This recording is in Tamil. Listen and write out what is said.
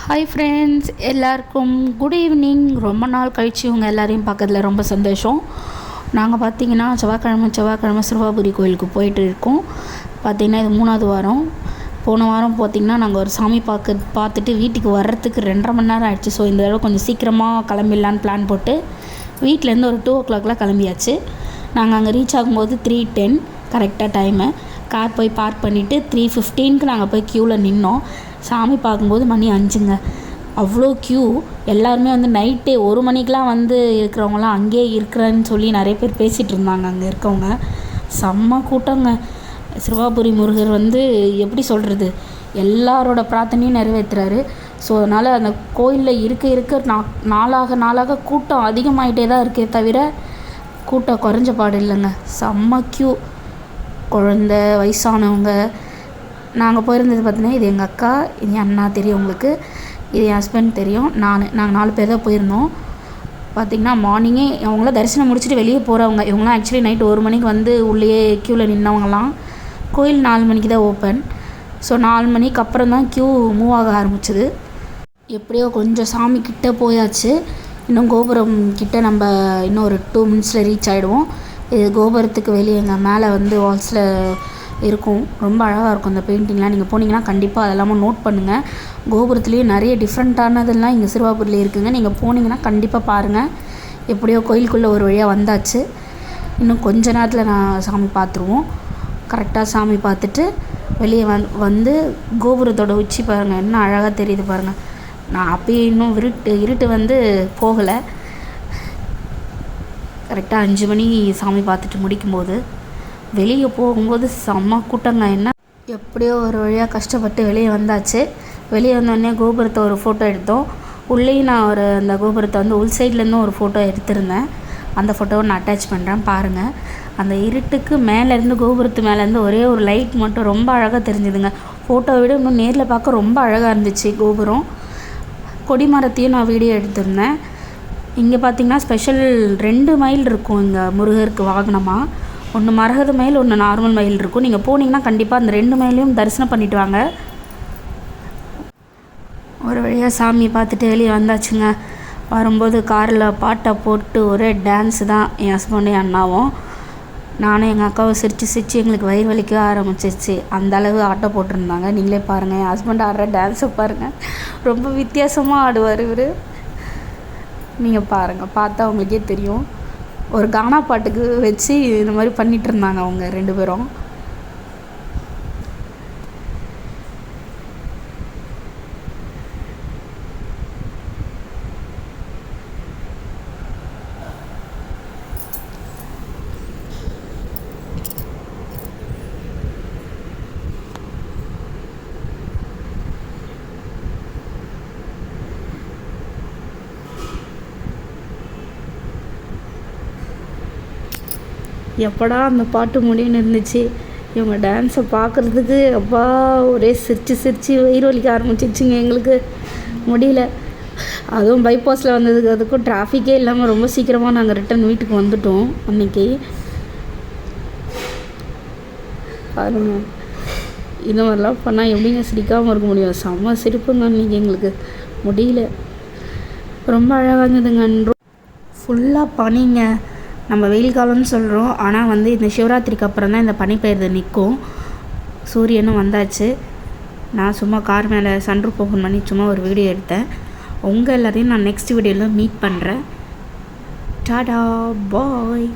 ஹாய் ஃப்ரெண்ட்ஸ், எல்லாருக்கும் குட் ஈவினிங். ரொம்ப நாள் கழிச்சு இவங்க எல்லாரையும் பார்க்கறதுல ரொம்ப சந்தோஷம். நாங்கள் பார்த்தீங்கன்னா செவ்வாய்க்கிழமை சிறுவாபுரி கோயிலுக்கு போயிட்டு இருக்கோம். பார்த்திங்கன்னா இது 3வது வாரம். போன வாரம் பார்த்திங்கன்னா நாங்கள் ஒரு சாமி பார்த்துட்டு வீட்டுக்கு வர்றதுக்கு 2.5 மணி நேரம் ஆகிடுச்சு. ஸோ இந்த தடவை கொஞ்சம் சீக்கிரமாக கிளம்பிடலான்னு பிளான் போட்டு வீட்டிலேருந்து ஒரு 2 o'clock கிளம்பியாச்சு. நாங்கள் அங்கே ரீச் ஆகும்போது 3:10 கரெக்டாக டைமு. கார் போய் பார்க் பண்ணிவிட்டு 3:15க்கு நாங்கள் போய் க்யூவில் நின்னோம். சாமி பார்க்கும்போது மணி 5ங்க. அவ்வளோ க்யூ. எல்லாருமே நைட்டே 1 மணிக்கெலாம் இருக்கிறவங்களாம் அங்கேயே இருக்கிறேன்னு சொல்லி நிறைய பேர் பேசிகிட்டு இருந்தாங்க. அங்கே இருக்கவங்க செம்ம கூட்டங்க. சிறுவாபுரி முருகர் எப்படி சொல்கிறது, எல்லாரோட பிரார்த்தனையும் நிறைவேற்றுறாரு. ஸோ அதனால் அந்த கோயிலில் இருக்க நாளாக கூட்டம் அதிகமாகிட்டே தான் இருக்கே தவிர கூட்டம் குறைஞ்ச பாடு இல்லைங்க. செம்ம க்யூ. குழந்த, வயசானவங்க. நாங்கள் போயிருந்தது பார்த்தீங்கன்னா, இது எங்கள் அக்கா, இது என் அண்ணா தெரியும் உங்களுக்கு, இது என் ஹஸ்பண்ட் தெரியும், நாங்கள் 4 பேர் தான் போயிருந்தோம். பார்த்திங்கன்னா மார்னிங்கே அவங்களாம் தரிசனம் முடிச்சுட்டு வெளியே போகிறவங்க. இவங்களாம் ஆக்சுவலி நைட் 1 மணிக்கு உள்ளேயே க்யூவில் நின்றவங்களாம். கோயில் 4 மணிக்கு தான் ஓப்பன். ஸோ 4 மணிக்கு அப்புறம் தான் க்யூ மூவ் ஆக ஆரம்பிச்சிது. எப்படியோ கொஞ்சம் சாமி கிட்டே போயாச்சு. இன்னும் கோபுரம் கிட்டே நம்ம இன்னும் ஒரு 2 minutesல ரீச் ஆகிடுவோம். இது கோபுரத்துக்கு வெளியேங்க மேலே வால்ஸில் இருக்கும். ரொம்ப அழகாக இருக்கும் அந்த பெயிண்டிங்லாம். நீங்கள் போனீங்கன்னா கண்டிப்பாக அதெல்லாமே நோட் பண்ணுங்கள். கோபுரத்துலேயே நிறைய டிஃப்ரெண்ட்டானதெல்லாம் இங்கே சிறுவாபுரியில் இருக்குதுங்க. நீங்கள் போனீங்கன்னா கண்டிப்பாக பாருங்கள். எப்படியோ கோயிலுக்குள்ளே ஒரு வழியாக வந்தாச்சு. இன்னும் கொஞ்ச நேரத்தில் நான் சாமி பார்த்துருவோம். கரெக்டாக சாமி பார்த்துட்டு வெளியே வந்து கோபுரத்தோட உச்சி பாருங்கள், என்ன அழகாக தெரியுது பாருங்கள். நான் அப்பயே இன்னும் இருட்டு போகலை. கரெக்டாக 5 மணி சாமி பார்த்துட்டு முடிக்கும்போது வெளியே போகும்போது செம்ம கூட்டங்க. என்ன எப்படியோ ஒரு வழியாக கஷ்டப்பட்டு வெளியே வந்தாச்சு. வெளியே வந்தோடனே கோபுரத்தை ஒரு ஃபோட்டோ எடுத்தோம். உள்ளேயும் நான் அந்த கோபுரத்தை உள் சைட்லேருந்தும் ஒரு ஃபோட்டோ எடுத்திருந்தேன். அந்த ஃபோட்டோவை நான் அட்டாச் பண்ணுறேன் பாருங்கள். அந்த இருட்டுக்கு மேலேருந்து, கோபுரத்து மேலேருந்து ஒரே ஒரு லைட் மட்டும் ரொம்ப அழகாக தெரிஞ்சுதுங்க. ஃபோட்டோவை விட இன்னும் நேரில் பார்க்க ரொம்ப அழகாக இருந்துச்சு கோபுரம். கொடிமரத்தையும் நான் வீடியோ எடுத்திருந்தேன். இங்கே பார்த்திங்கன்னா ஸ்பெஷல் 2 மயில் இருக்கும் இங்கே முருகருக்கு வாகனமாக. ஒன்று மரகத மயில், ஒன்று நார்மல் மயில் இருக்கும். நீங்கள் போனீங்கன்னா கண்டிப்பாக அந்த 2 மயிலையும் தரிசனம் பண்ணிவிட்டு வாங்க. ஒரு வழியாக சாமி பார்த்துட்டு வெளியே வந்தாச்சுங்க. வரும்போது காரில் பாட்டை போட்டு ஒரே டான்ஸு தான். என் ஹஸ்பண்டும் என் அண்ணாவும். நானும் எங்கள் அக்காவும் சிரித்து எங்களுக்கு வயிறு வலிக்க ஆரம்பிச்சிருச்சு. அந்தளவு ஆட்டோ போட்டிருந்தாங்க. நீங்களே பாருங்கள், என் ஹஸ்பண்ட் ஆடுற டான்ஸை பாருங்கள். ரொம்ப வித்தியாசமாக ஆடுவார் இவர். நீங்கள் பாருங்கள், பார்த்தா அவங்களுக்கே தெரியும். ஒரு கானா பாட்டுக்கு வச்சு இந்த மாதிரி பண்ணிகிட்டு இருந்தாங்க அவங்க 2 பேரும். எப்படா அந்த பாட்டு முடியும்னு இருந்துச்சு. இவங்க டான்ஸை பார்க்குறதுக்கு அப்பா ஒரே சிரித்து வயிறு வலிக்க ஆரம்பிச்சிச்சுங்க. எங்களுக்கு முடியல. அதுவும் பைபாஸில் வந்ததுக்கு அதுக்கும் டிராஃபிக்கே இல்லாமல் ரொம்ப சீக்கிரமாக நாங்கள் ரிட்டன் வீட்டுக்கு வந்துட்டோம். அன்றைக்கி பாருங்க, இந்த மாதிரிலாம் பண்ணால் எப்படிங்க சிரிக்காமல் இருக்க முடியும்? செம்ம சிரிப்புங்க அன்றைக்கி. எங்களுக்கு முடியல. ரொம்ப அழகாக இருந்ததுங்க. ஃபுல்லாக பனிங்க. நம்ம வெயில் காலம்னு சொல்கிறோம், ஆனால் இந்த சிவராத்திரிக்கு அப்புறம் தான் இந்த பனி பெய்யுறது நிற்கும். சூரியனும் வந்தாச்சு. நான் சும்மா கார் மேலே சன்ரூஃப் ஓப்பன் பண்ணி சும்மா ஒரு வீடியோ எடுத்தேன். உங்கள் எல்லாரையும் நான் நெக்ஸ்ட் வீடியோவில் மீட் பண்ணுறேன். டாடா, பாய்.